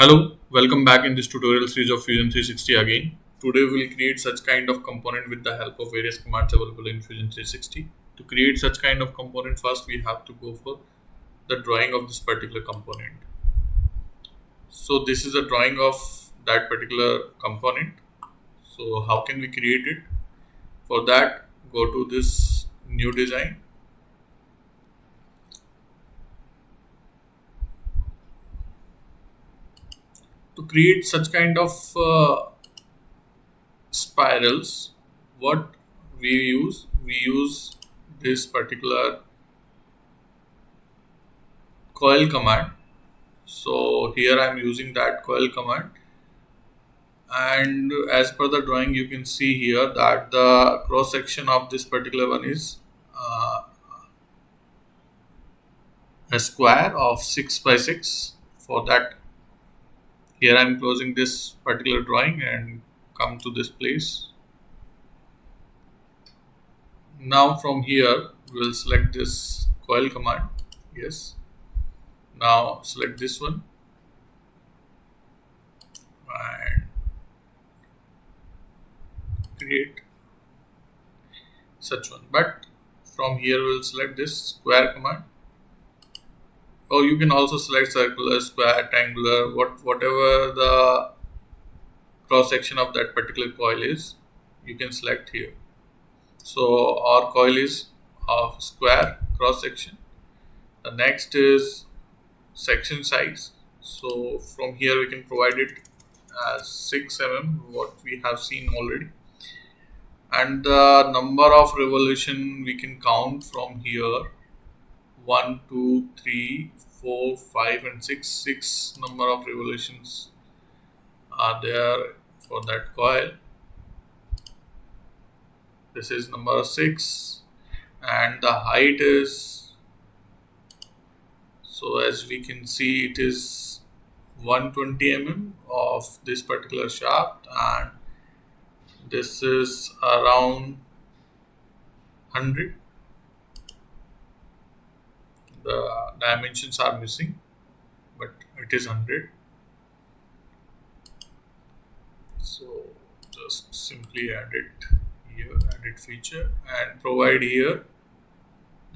Hello, welcome back in this tutorial series of Fusion 360 again. Today we will create such kind of component with the help of various commands available in Fusion 360. To create such kind of component, first we have to go for the drawing of this particular component. So this is a drawing of that particular component. So how can we create it? For that, go to this new design. To create such kind of spirals, what we use this particular coil command. So here I'm using that coil command, and as per the drawing you can see here that the cross section of this particular one is uh, a square of 6 by 6. For that, here I'm closing this particular drawing and come to this place. Now from here we'll select this coil command. Yes, now select this one and create such one. But from here we'll select this square command. Or you can also select circular, square, rectangular, whatever the cross section of that particular coil is, you can select here. So our coil is of square cross section. The next is section size. So from here we can provide it as 6 mm, what we have seen already. And the number of revolution we can count from here: 1, 2, 3, 4, 5, and 6. 6 number of revolutions are there for that coil. This is number 6, and the height is, so as we can see, it is 120 mm of this particular shaft, and this is around 100. The dimensions are missing, but it is 100. So just simply add it here, edit feature, and provide here.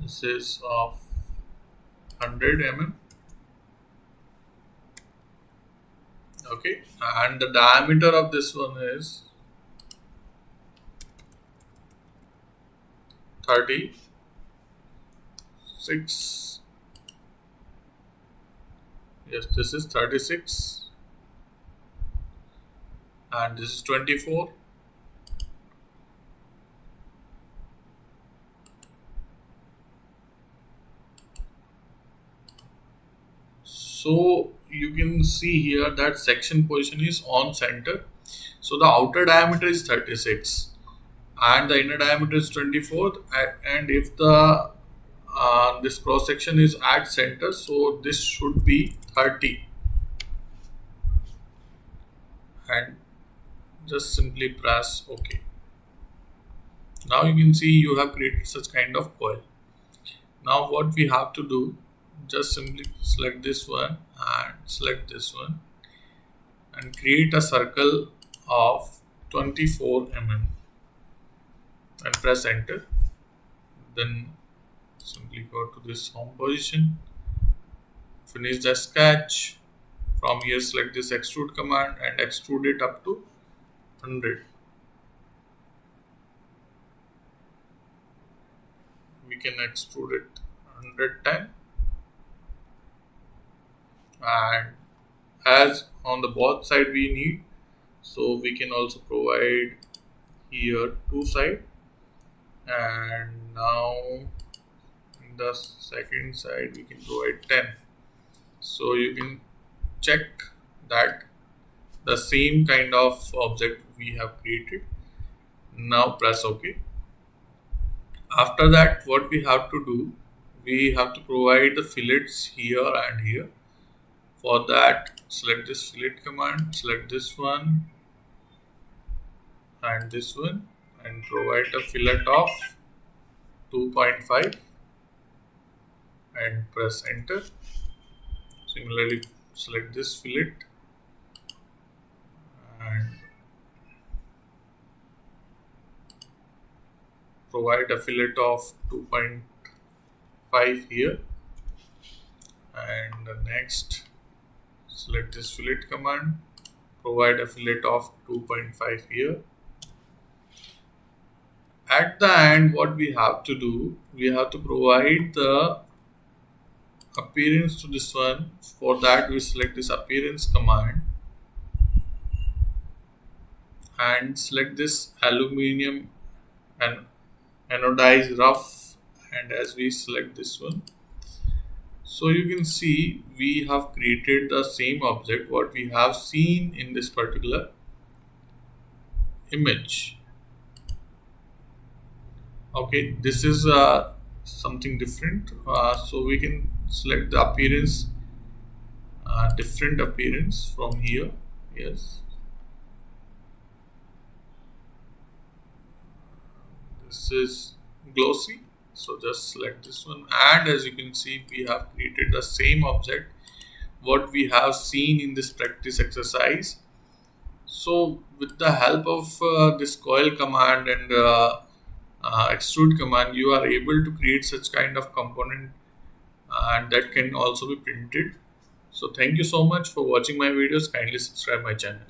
This is of 100 mm. Okay, and the diameter of this one is 36. Yes, this is 36, and this is 24. So you can see here that section position is on center. So the outer diameter is 36 and the inner diameter is 24. And if the this cross section is at center, so this should be 30. And just simply press OK. Now you can see you have created such kind of coil. Now what we have to do, just simply select this one and select this one and create a circle of 24 mm and press enter. Then simply go to this home position, finish the sketch. From here select this extrude command and extrude it up to 100. We can extrude it 100 times, and as on the both side we need, so we can also provide here two side. And now in the second side we can provide 10. So you can check that the same kind of object we have created. Now press OK. After that, what we have to do, we have to provide the fillets here and here. For that, select this fillet command, select this one and this one, and provide a fillet of 2.5 and press enter. Similarly, select this fillet provide a fillet of 2.5 here, and next select this fillet command, provide a fillet of 2.5 here. At the end, what we have to do, we have to provide the appearance to this one. For that, we select this appearance command and select this aluminum and anodized rough, and as we select this one, so you can see we have created the same object what we have seen in this particular image. Okay, this is something different, so we can select the appearance, different appearance from here. Yes, this is glossy, so just select this one, and as you can see we have created the same object what we have seen in this practice exercise. So with the help of this coil command and extrude command, you are able to create such kind of component, and that can also be printed. So thank you so much for watching my videos. Kindly subscribe my channel.